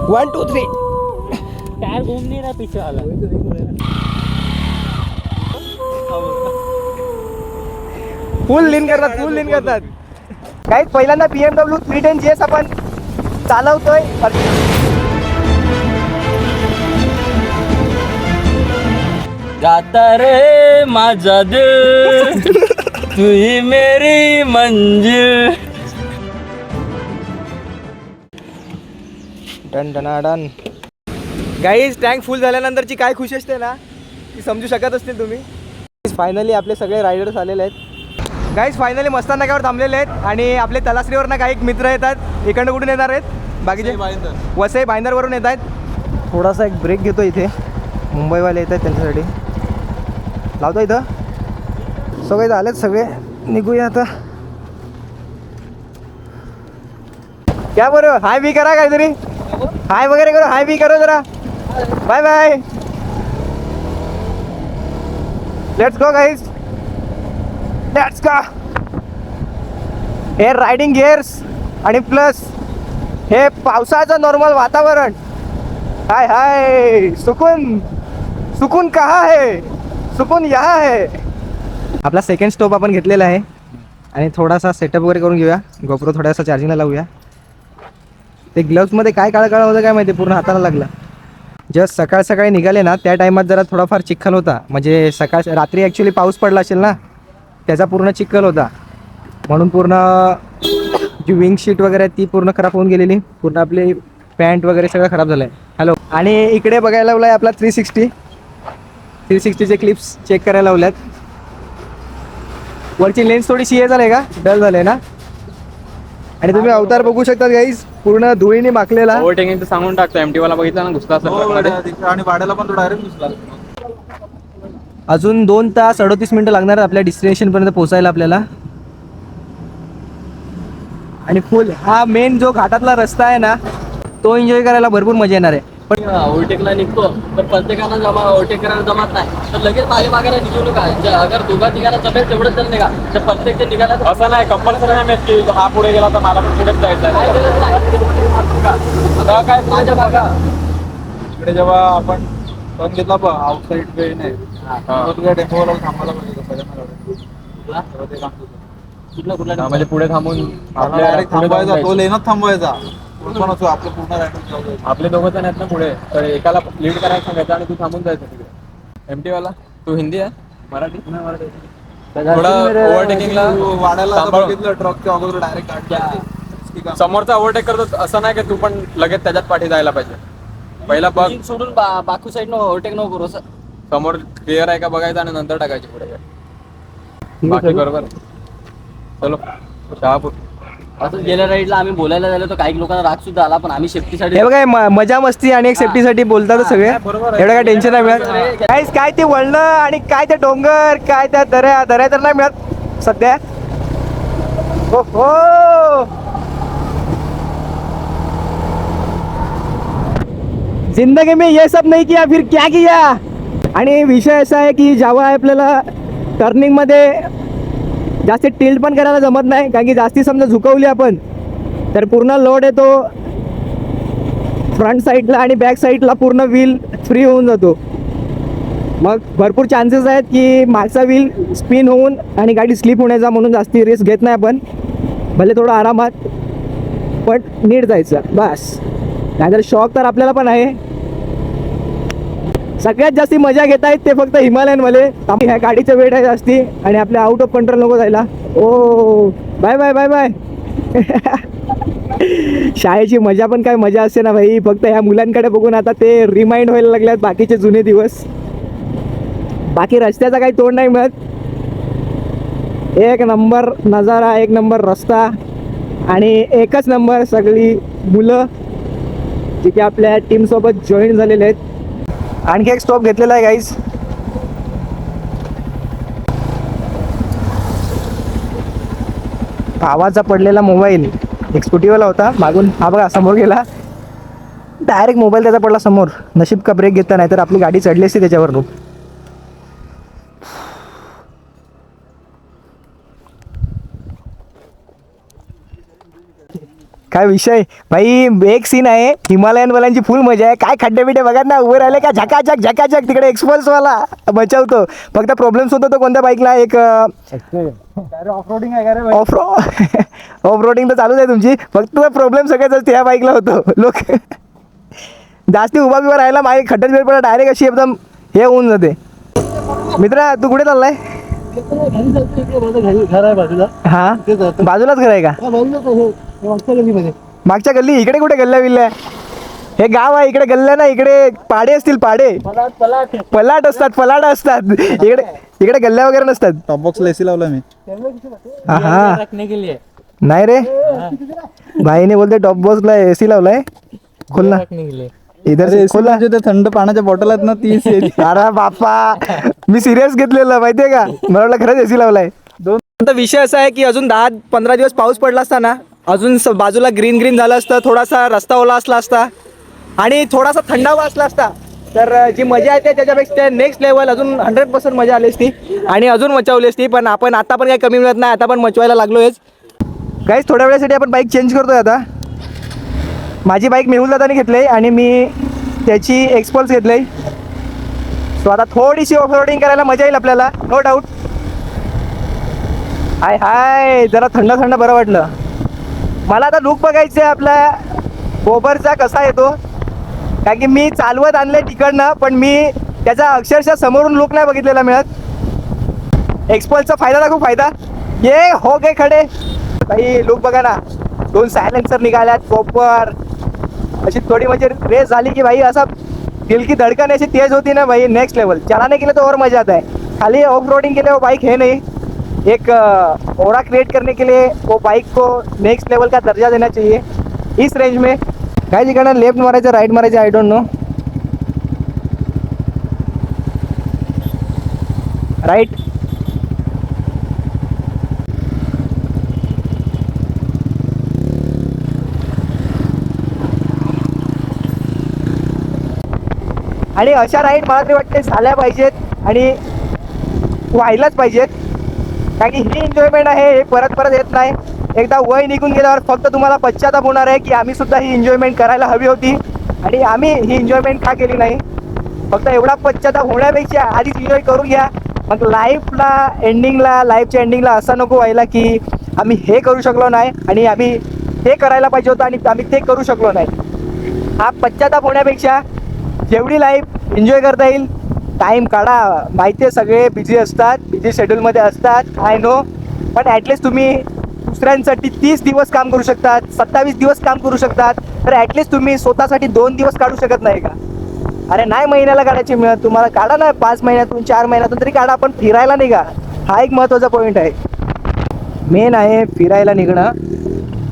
One two three tier घूम नहीं रहा पीछे वाला। फुल लीन करतात काही पहिल्यांदा BMW 310 GS आपण चालवतोय. गाता रे माझा दिल तू ही मेरी मंजिल. Done done guys tank full झाल्यानंतरची काय खुशी असते ना ती समजू शकत असतील तुम्ही. फायनली आपले सगळे रायडर्स आलेले आहेत गाईज. फायनली मस्तान नाक्यावर थांबलेले आहेत आणि आपले तलासरीवर ना काही मित्र येतात. इकडनं कुठून येणार आहेत बाकीचे वसई भाईंदरवरून येत आहेत. थोडासा एक ब्रेक घेतो इथे. मुंबईवाले येत आहेत त्यांच्यासाठी लावतो इथं. सगळे आलेत सगळे निघूया आता. क्या बरं हाय बी करा काहीतरी हाय वगैरे करो. हाय बी करो जरा. Bye bye. Let's go guys let's go. Hey riding gears आणि प्लस हे पावसाचं नॉर्मल वातावरण. हाय हाय सुकून सुकून कहा है सुकून यहाँ है. आपला सेकंड स्टॉप आपण घेतलेला आहे आणि थोडासा सेटअप वगैरे करून घेऊया. गोप्रो थोडासा चार्जिंगला लावूया. ते ग्लव्समध्ये काय काळा होतं काय माहिती पूर्ण हाताला लागला. जस्ट सकाळी निघाले ना त्या टायमात जरा थोडाफार चिखल होता. म्हणजे रात्री ॲक्च्युली पाऊस पडला असेल ना त्याचा पूर्ण चिखल होता म्हणून पूर्ण जी विंग शीट वगैरे ती पूर्ण खराब होऊन गेलेली. पूर्ण आपली पॅन्ट वगैरे सगळं खराब झालं आहे. हॅलो. आणि इकडे बघायला लावला आहे आपला 360चे क्लिप्स चेक करायला लावल्यात. वरची लेन्स थोडीशी हे झाली का डल झाले ना. आणि तुम्ही अवतार बघू शकता गाईज पूर्ण धुळीने माखलेला. ओव्हरटेकिंग सांगून टाकतो. एमटी वाला बघितला ना घुसला आणि भाड्याला पण तो डायरेक्ट घुसला. अजून 2 तास 38 मिनिटं लागणार आपल्या डेस्टिनेशन पर्यंत पोहोचायला आपल्याला. आणि फुल हा मेन जो घाटातला रस्ता आहे ना तो एन्जॉय करायला भरपूर मजा येणार आहे. पण ओव्हरटेकला निघतो तर प्रत्येकाला ओव्हरटेक करायला जमत नाही तर लगेच मागे मागायला निघू नका. अगर दोघा तिघाला जमेल तेवढंच तर निघा. तर प्रत्येक निघाला असं नाही कंपल्सरी नाही की हा पुढे गेला तर मला पण पुढेच जायचं काय माझ्या बघा. इकडे जेव्हा आपण टर्न घेतला बघ आउटसाईड वे नाही टेम्पोला थांबायला पाहिजे. म्हणजे पुढे थांबून डायरेक्ट थांबवायचा तो लेनच थांबवायचा. पण असो आपलं पूर्ण रायडिंग आपले दोघं जण आहेत ना पुढे तर एकाला लीड करायला सांगायचं आणि तू थांबून जायचं तिकडे. एमटी वाला तू हिंदी आहे मराठी थोडा ओव्हरटेकिंगला वाढायला बघितलं ट्रकच्या अगोदर डायरेक्ट समोरचा ओव्हरटेक करतो असं नाही की तू पण लगेच त्याच्यात पाठी जायला पाहिजे. पहिला बघ सोडून बाकू साईड ओव्हरटेक नको करू. समोर क्लिअर आहे का बघायचं आणि नंतर टाकायचे पुढे. बाकी बरोबर. चलो शहापूर. असं गेल्या राईडला आम्ही बोलायला झालो तर काही लोकांना राग सुद्धा आला पण आम्ही सेफ्टीसाठी हे बघा मजा मस्ती आणि एक सेफ्टीसाठी बोलतात सगळे. एवढं काय टेन्शन नाही मिळत. काय ते वळणं आणि काय ते डोंगर काय त्या दऱ्या तर नाही मिळत सध्या. हो जिंदगी में ये सब नहीं किया फिर क्या किया. आणि विषय असा आहे की जेव्हा आपल्याला टर्निंगमध्ये जास्त टिल्ट पण करायला जमत नाही कारण की जास्ती समजा झुकवली आपण तर पूर्ण लोड येतो फ्रंट साईडला आणि बॅक साईडला. पूर्ण व्हील फ्री होऊन जातो. मग भरपूर चान्सेस आहेत की मागचा व्हील स्पिन होऊन आणि गाडी स्लिप होण्याचा. म्हणून जास्ती रिस्क घेत नाही आपण. भले थोडं आरामात पण नीट जायचं बस. नाहीतर शॉक तर आपल्याला पण आहे. सगळ्यात जास्ती मजा घेत आहेत ते फक्त हिमालयनवाले. ह्या गाडीचं वेट आहे जास्ती आणि आपल्या आउट ऑफ कंट्रोल नको जायला. ओ बाय बाय बाय बाय. शाळेची मजा पण काय मजा असते ना भाई. फक्त ह्या मुलांकडे बघून आता ते रिमाइंड व्हायला लागल्यात बाकीचे जुने दिवस. बाकी रस्त्याचा काही तोड नाही मिळत. एक नंबर नजारा एक नंबर रस्ता आणि एकच नंबर सगळी मुलं जी की आपल्या टीमसोबत जॉईन झालेले आहेत. आणखी एक स्टॉप घेतलेला आहे गाईज. आवाजा पडलेला मोबाईल एक स्कूटीवाला होता मागून. हा बघा समोर गेला डायरेक्ट मोबाईल त्याचा पडला समोर. नशीब का ब्रेक घेतला नाही तर आपली गाडी चढली असती त्याच्यावर. काय विषय भाई. एक सीन आहे हिमालयन वाल्यांची फुल मजा आहे. काय खड्डे बिड्डे बघा ना, उभे राहिले का झकाझक झकाझक. तिकडे एक्सपल्स वाला बचावतो. फक्त प्रॉब्लेम्स होतो तो कोणत्या बाईकला एक ऑफ रोडिंग आहे का रे ऑफ ऑफ रोडिंग तर चालूच आहे तुमची. फक्त प्रॉब्लेम सगळ्याच त्या बाईकला होतो. लोक जास्ती उभा बिभा राहिला मागे खड्ड्यात बिड्ड्यात पडला डायरेक्ट अशी एकदम हे होऊन जाते. मित्रा तू कुठे चाललाय? घर आहे बाजूला हा बाजूलाच घर आहे का? मागच्या गल्ली इकडे कुठे गल्ल्या बिल्ल्या? हे गाव आहे इकडे गल्ल्या ना. इकडे पाडे असतील पाडे. पलाट असतात इकडे. इकडे गल्ल्या वगैरे नसतात. टॉप बॉक्सला एसी लावला मी. हा नाही रे भाईने बोलते टॉप बॉक्सला एसी लावलाय. खोल ना इधर से खोला. ते थंड पाण्याच्या बॉटल आहेत ना ती अरे बापा मी सिरियस घेतलेलं माहितीये का. मला वाटलं खरंच एसी लावलाय. दोन विषय असा आहे की अजून 10-15 दिवस पाऊस पडला असता ना, अजून बाजूला ग्रीन ग्रीन झालं असतं. थोडासा रस्ता ओला असला असता आणि थोडासा थंडावा असला असता तर जी मजा येते त्याच्यापेक्षा नेक्स्ट लेवल अजून 100% मजा आली असती आणि अजून मचावली असती. पण आपण आता पण काही कमी मिळत नाही. आता पण मचवायला लागलोयच. काहीच थोड्या वेळासाठी आपण बाईक चेंज करतोय. आता माझी बाईक मेहुल दादाने घेतली आणि मी त्याची एक्सपल्स घेतली. सो आता थोडीशी ऑफ रोडिंग करायला मजा येईल आपल्याला, नो डाऊट. हाय हाय जरा थंड थंड बरं वाटलं मला. आता लुक बघायचं आहे आपला गोबरचा कसा येतो. कारण की मी चालवत आणले तिकडनं पण मी त्याचा अक्षरशः समोरून लुक नाही बघितलेला मिळत. एक्सपल्सचा फायदा दाखवू फायदा. ये हो गे खडे भाई. लुक बघा ना. 2 सायलेन्सर निघाल्यात प्रॉपर. अशी थोडी म्हणजे रेस झाली की भाई असा दिल की धड़कन ऐसी तेज होती ना भाई नेक्स्ट लेवल. चलाने के लिए तो और मजा आता है. खाली ऑफ रोडिंग के लिए वो बाइक है नहीं. एक ओरा क्रिएट करने के लिए वो बाइक को नेक्स्ट लेवल का दर्जा देना चाहिए इस रेंज में. काय ठिकाणं लेफ्ट मारायचं राईट मारायचं आय डोंट नो. राईट आणि अशा राईड मला तरी वाटते झाल्या पाहिजेत आणि व्हायलाच पाहिजेत. कारण की ही एन्जॉयमेंट आहे हे परत परत येत नाही. एकदा वय निघून गेल्यावर फक्त तुम्हाला पश्चाताप होणार आहे की आम्ही सुद्धा ही एन्जॉयमेंट करायला हवी होती आणि आम्ही ही एन्जॉयमेंट का केली नाही. फक्त एवढा पश्चाताप होण्यापेक्षा आधीच एन्जॉय करून घ्या. मग लाईफच्या एंडिंगला असं नको व्हायला की आम्ही हे करू शकलो नाही आणि आम्ही हे करायला पाहिजे होतं आणि आम्ही ते करू शकलो नाही. हा पश्चाताप होण्यापेक्षा जेवढी लाईफ एन्जॉय करता येईल टाईम काढा. माहिती आहे सगळे बिझी असतात, बिझी शेड्यूलमध्ये असतात आय नो. पण ॲटलिस्ट तुम्ही दुसऱ्यांसाठी 30 दिवस काम करू शकतात, 27 दिवस काम करू शकतात. तर ॲटलिस्ट तुम्ही स्वतःसाठी 2 दिवस काढू शकत नाही का? अरे नाही महिन्याला काढायची मिळत तुम्हाला, काढा ना 5 महिन्यातून 4 महिन्यातून तरी काढा. पण फिरायला निघा. हा एक महत्त्वाचा पॉईंट आहे. मेन आहे फिरायला निघणं.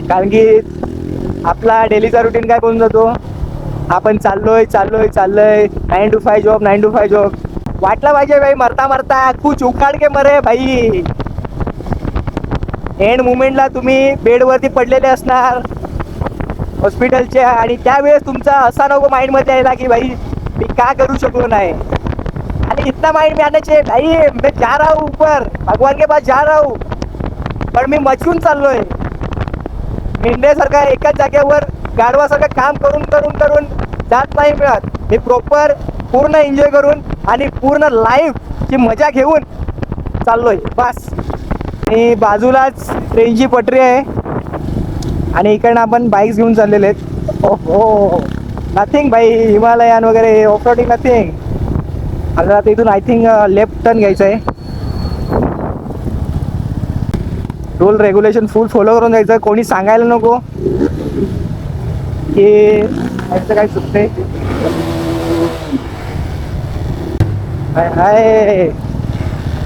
कारण की आपला डेलीचा रुटीन काय करून जातो. आपण चाललोय 9 to 5 जॉब 9 to 5 जॉब. वाटलं पाहिजे भाई मरता मरता कुछ उखाड के मरे भाई. एंड मुमेंटला तुम्ही बेडवरती पडलेले असणार हॉस्पिटलच्या आणि त्यावेळेस तुमचा असा नको माइंडमध्ये यायला की भाई मी का करू शकलो नाही. आणि इतना माइंड में आने चाहिए भाई मैं जा रहा हूँ ऊपर भगवान के पास जा रहा हूँ पण मी मचकून चाललोय. मेंढ्यासारखा एकाच जागेवर गाढवासारखं काम करून करून करून जात नाही मिळत. हे प्रॉपर पूर्ण एन्जॉय करून आणि पूर्ण लाईफची मजा घेऊन चाललोय बस. आणि बाजूलाच ट्रेनची पटरी आहे आणि इकडनं आपण बाईक्स घेऊन चाललेले आहेत. हो नथिंग भाई हिमालयन वगैरे ऑफ रोडिंग नथिंग. आता इथून आय थिंक लेफ्ट टर्न घ्यायचं आहे. रूल रेग्युलेशन फुल फॉलो करून जायचं. कोणी सांगायला नको की याचं काय चुकतंय. हाय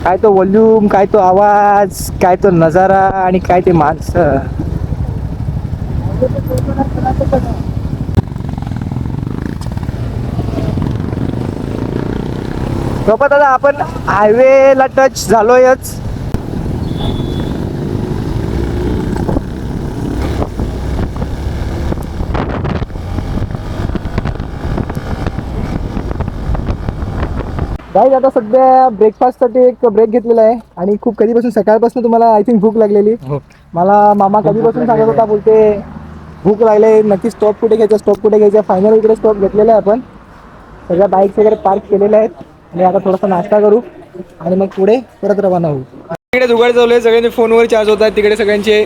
काय तो व्हॉल्यूम, काय तो आवाज, काय तो नजारा आणि काय ते माणसं. सोबत आता आपण हायवेला टच झालोयच. गाईज आता सध्या ब्रेकफास्टसाठी एक ब्रेक घेतलेला आहे आणि खूप कधीपासून सकाळपासून तुम्हाला आय थिंक भूक लागलेली. मला मामा कधीपासून सांगत होता बोलते भूक लागले, नक्की स्टॉप कुठे घ्यायचा फायनल इकडे स्टॉप घेतलेला आहे आपण. सगळ्या बाईक्स वगैरे पार्क केलेल्या आहेत आणि आता थोडासा नाश्ता करू आणि मग पुढे परत रवाना होऊ. तिकडे जुगाड चालू आहे, सगळ्यांचे फोनवर चार्ज होत आहेत, तिकडे सगळ्यांचे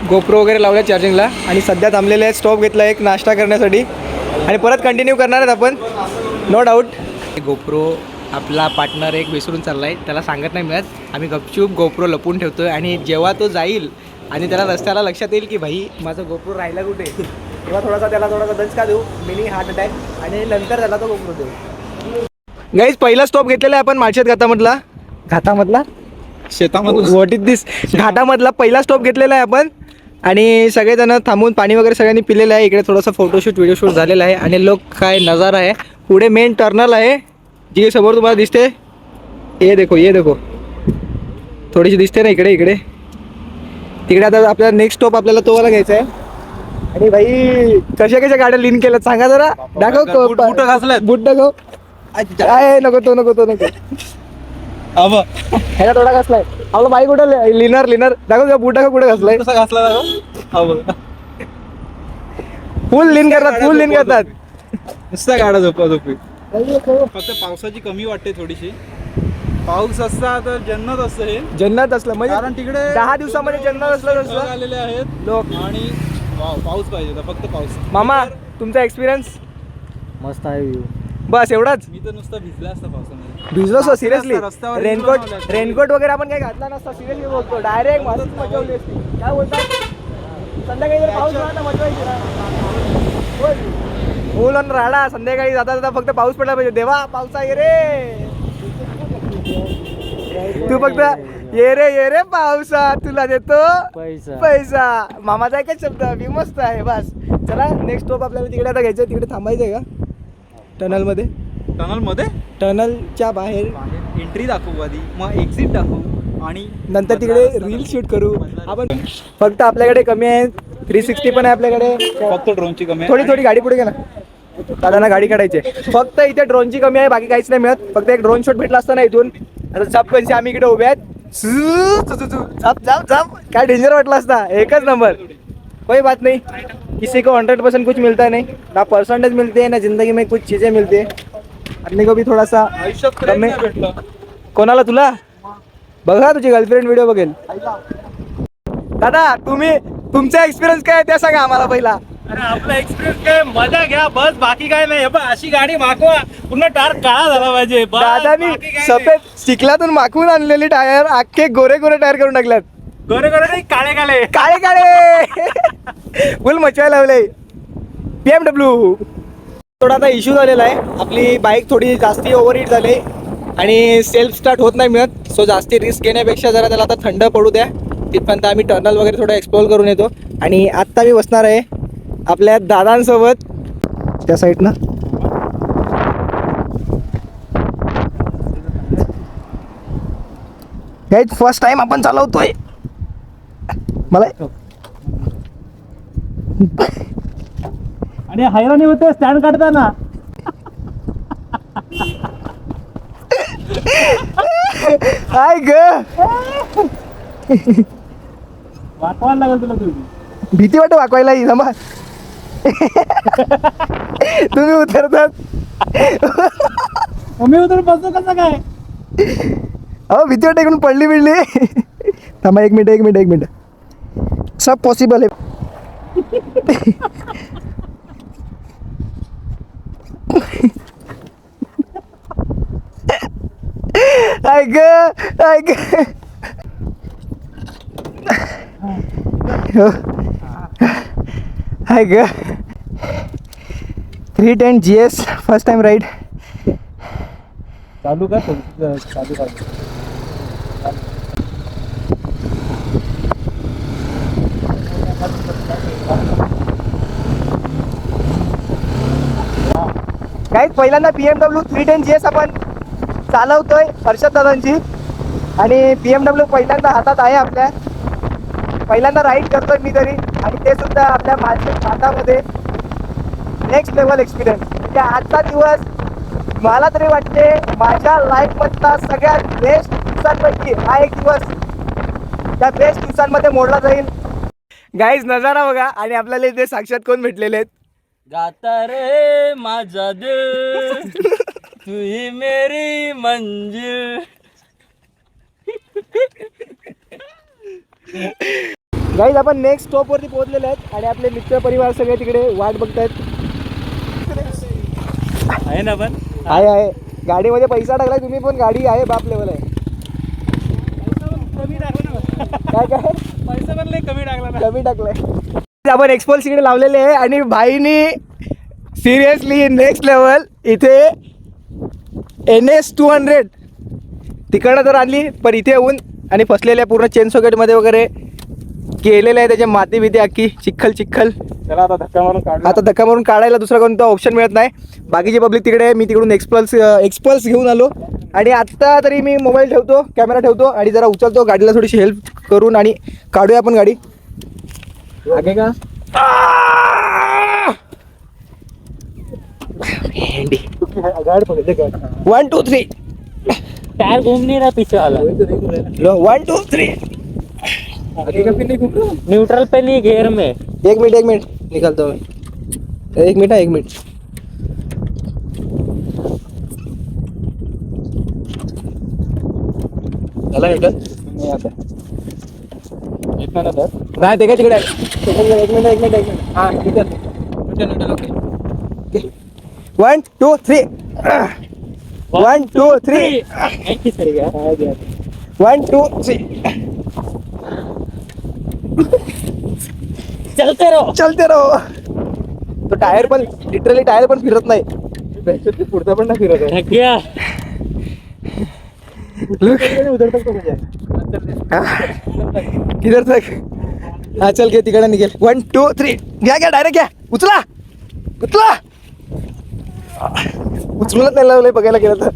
गोप्रो वगैरे लावले चार्जिंगला आणि सध्या थांबलेले आहेत. स्टॉप घेतला एक नाश्ता करण्यासाठी आणि परत कंटिन्यू करणार आहेत आपण, नो डाऊट. गोप्रो आपला पार्टनर एक विसरून चालला आहे, त्याला सांगत नाही मिळत. आम्ही गपचूप गोप्रो लपून ठेवतो आहे आणि जेव्हा तो जाईल आणि त्याला रस्त्याला लक्षात येईल की भाई माझा गोप्रो राहिला कुठे, तेव्हा त्याला थोडासा दचका देऊ, मिनी हार्ट अटॅक, आणि नंतर त्याला तो गोप्रो देऊ. गाईज पहिला स्टॉप घेतलेला आहे आपण माळशेत घाटामधला शेतामधून व्हॉट इज दिस घाटामधला पहिला स्टॉप घेतलेला आहे आपण आणि सगळेजण थांबून पाणी वगैरे सगळ्यांनी पिलेलं आहे. इकडे थोडंसं फोटोशूट व्हिडिओ शूट झालेला आहे आणि लोक काय नजारा आहे. पुढे मेन टर्नल आहे जी समोर तुम्हाला दिसते, ये देखो थोडीशी दिसते ना इकडे. तिकडे आता आपल्याला नेक्स्ट स्टॉप आपल्याला तो वाला घ्यायचा आहे. आणि भाई कशा गाड्या लिन केल्यात सांगा जरा, दाखव बूट घासलेत. बूट दाखव. काय नको ह्याला थोडा घासलाय आपला बाई कुठं लिनर दाखव, बूट दाखव कुठे घासलाय. कसा घासला दाखव. फुल लिन करतात. नुसता गाडा झोपी. फक्त पावसाची कमी वाटते थोडीशी. पाऊस असता तर जन्नत असतं हे. जन्नत असलं म्हणजे कारण तिकडे 10 दिवसामध्ये जन्नत असलं आलेले आहेत लोक. आणि पाऊस पाहिजे होता, फक्त पाऊस. मामा तुमचा एक्सपिरियन्स मस्त आहे व्ह्यू. बस एवढाच. मी तर नुसतं भिजला असता पावसामध्ये. भिजलो सो सिरियसली. रस्त्यावर रेनकोट वगैरे आपण काही घातला नसता, सिरियसली बोलतो. डायरेक्ट मस्त मजवली असती. काय बोलतात संध्याकाळी जर पाऊस पडला तर मजवायची ना. फुल ऑन राडा. संध्याकाळी जाता फक्त पाऊस पडला पाहिजे. देवा पावसा ये रे, तू फक्त ये रे पावसा, तुला देतो पैसा. मामाचा एकच शब्द, मी मस्त आहे बस. चला नेक्स्ट स्टॉप आपल्याला तिकडे आता घ्यायचं. तिकडे थांबायचं आहे का टनलमध्ये टनलच्या बाहेर एंट्री दाखवू आधी, मग एक्झिट दाखवू आणि नंतर तिकडे रील शूट करू आपण. फक्त आपल्याकडे कमी आहे 360 पण आहे आपल्याकडे. फक्त ड्रोनची कमी आहे. थोडी गाडी पुढे घे ना, दादांना गाडी काढायची. फक्त इथे ड्रोनची कमी आहे, बाकी काहीच नाही मिळत. फक्त एक ड्रोन शॉट भेटला असता ना इथून. आता झपकनशी आम्ही इकडे उभे आहेत. झप काय डेंजर वाटला असता. एकच नंबर. कोई बात नहीं, किसी को 100% कुछ मिलता नहीं ना, परसेंटेज मिलते हैं ना जिंदगी में कुछ चीज़ें मिलती है. अपने को भी थोडासा कमी. कोणाला तुला बघा, तुझी गर्लफ्रेंड व्हिडिओ बघेल. दादा तुमचा एक्सपिरियन्स काय त्या सांगा आम्हाला पहिला. अरे आपला एक्सपिरियन्स काय, मजा घ्या बस, बाकी काय नाही. अशी गाडी मागवा, पूर्ण टायर काळा झाला पाहिजे. दादानी सफेद चिखलातून माखून आणलेली टायर अख्खे गोरे टायर करून टाकल्यात. गोरे नाही, काळे फुल मचवायला लावले. BMW थोडा आता इश्यू झालेला आहे. आपली बाईक थोडी जास्ती ओव्हरहीट झाली आणि सेल्फ स्टार्ट होत नाही मिळत. सो जास्ती रिस्क घेण्यापेक्षा जरा त्याला आता थंड पडू द्या. तिथपर्यंत आम्ही टर्नल वगैरे थोडं एक्सप्लोर करून येतो. आणि आत्ता मी बसणार आहे आपल्या दादांसोबत त्या साईडनं. हेच फर्स्ट टाइम आपण चालवतोय. मला आणि हैराणी होते स्टँड काढताना. हाय ग, वाकवायला लागेल तुला. तुम्ही भीती वाटत वाकवायला. जमा तुम्ही उतरतात. मी उतर बसतो कसं काय. अहो भीती वाटत इकडून पडली बिडली. थांबा एक मिनिट सब पॉसिबल आहे. हाय ग हाय ग 310 GS फर्स्ट टाइम राईड. चालू का चालू. गाईज पहिल्यांदा BMW 310 GS आपण चालवतोय हर्षद दादांची. आणि BMW पहिल्यांदा हातात आहे आपल्या. पहिल्यांदा राईड करतोय मी तरी, आणि ते सुद्धा आपल्या भारतामध्ये. Next level experience. म्हणजे आजचा दिवस मला तरी वाटते माझ्या लाईफमधला सगळ्यात बेस्ट दिवसांपैकी हा एक दिवस त्या बेस्ट दिवसांमध्ये मोडला जाईल. गाईज नजारा बघा आणि आपल्याला इथे साक्षात कोण भेटलेले आहेत. गाता रे माझा दिल तू ही मेरी मंजिल. गाईज आपण नेक्स्ट स्टॉप वरती पोहोचलेले आहेत आणि आपले मित्र परिवार सगळे तिकडे वाट बघतायत. आहे ना पण आहे गाडीमध्ये पैसा टाकलाय तुम्ही पण गाडी आहे बाप लेवल आहे. कमी टाकला ना काय काय पैसा पण लय कमी टाकला ना. कमी टाकलंय. आपण एक्सपोल्स इकडे लावलेले आहे आणि भाईनी सिरियसली नेक्स्ट लेवल इथे NS 200 तिकडं तर आणली पण इथे येऊन आणि फसलेल्या पूर्ण चेन सॉकेटमध्ये वगैरे केलेलं आहे. त्याच्या माती बिती अख्खी चिखल त्याला आता धक्का मारून काढला. आता धक्का मारून काढायला दुसरा कोणता ऑप्शन मिळत नाही. बाकीची पब्लिक तिकडे आहे. मी तिकडून एक्सपल्स घेऊन आलो आणि आत्ता तरी मी मोबाईल ठेवतो, कॅमेरा ठेवतो आणि जरा उचलतो गाडीला थोडीशी हेल्प करून आणि काढूया आपण गाडी. आगे का 1 2 3 टायर घूम नहीं रहा पीछे वाला. 1 2 3 न्यूट्रल पे नहीं गियर में. एक मिनट निकालता हूँ. एक मिनट नाही ते काय तिकडे एक मिनिट हा 1 2 3 1 2 3 1 2 3 चलते रहो. तो टायर पण लिटरली टायर पण फिरत नाही. पुढचा पण नाही फिरत आहे. थक गया. उधर तक तो किधर तक. हा चल घे तिकडे निघेल. 1 2 3 घ्या डायरेक्ट घ्या. उचला उचलूनच नाही लावलंय बघायला गेलं तर.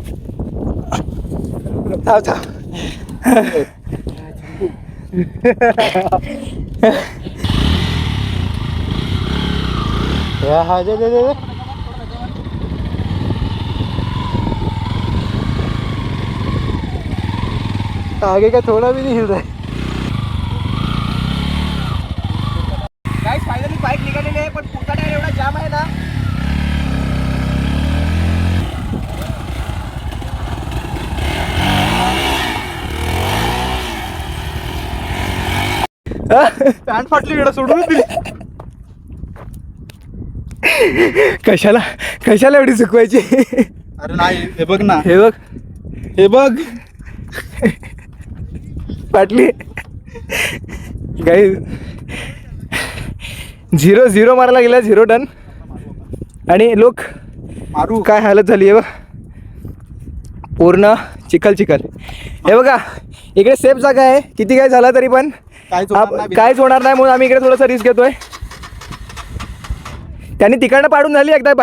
थांब हा दे आगे का थोड़ा भी नहीं हिल रहा है. गाइस फायनली बाइक निघालेली आहे पण पुढचा टायर एवढा जाम आहे ना. पॅन्ट फाटली इकडे सोडून दिली. कशाला एवढी चुकवायची. अरे नाही हे बघ ना, हे बघ फाटली. गाईस 0 मारायला गेला 0 टन आणि लोक मारू काय हालत झाली आहे बघ. पूर्ण चिखल हे बघा. इकडे सेफ जागा आहे. किती काय झालं तरी पण काहीच होणार नाही म्हणून आम्ही इकडे थोडंसं रिस्क घेतोय. त्यांनी तिकडनं पाडून झाली एकदा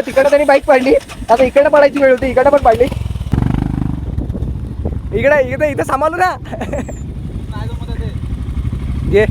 तिकडनं त्यांनी बाईक पाडली. आता इकडनं पाडायची वेळ होती. इकडनं पण पाडली. इकडे सांभाळू ना. घे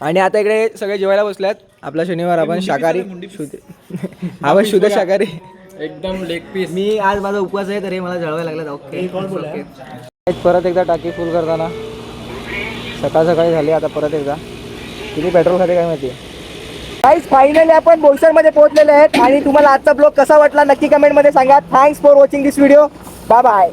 आणि आता इकडे सगळे जेवायला बसल्यात. आपला शनिवार आपण शाकाहारी आपण शुद्ध शाकाहारी एकदम लेग पीस. मी आज माझा उपवास आहे तरी मला जळवायला लागला. ओके परत एकदा टाकी फुल करताना सकाळी झाली. आता परत एकदा किती पेट्रोल खाते काय माहिती. गाईस फायनली आपण बोईसरमध्ये पोहोचलेले आहेत आणि तुम्हाला आजचा ब्लॉग कसा वाटला नक्की कमेंटमध्ये सांगा. Thanks for watching this video. Bye bye.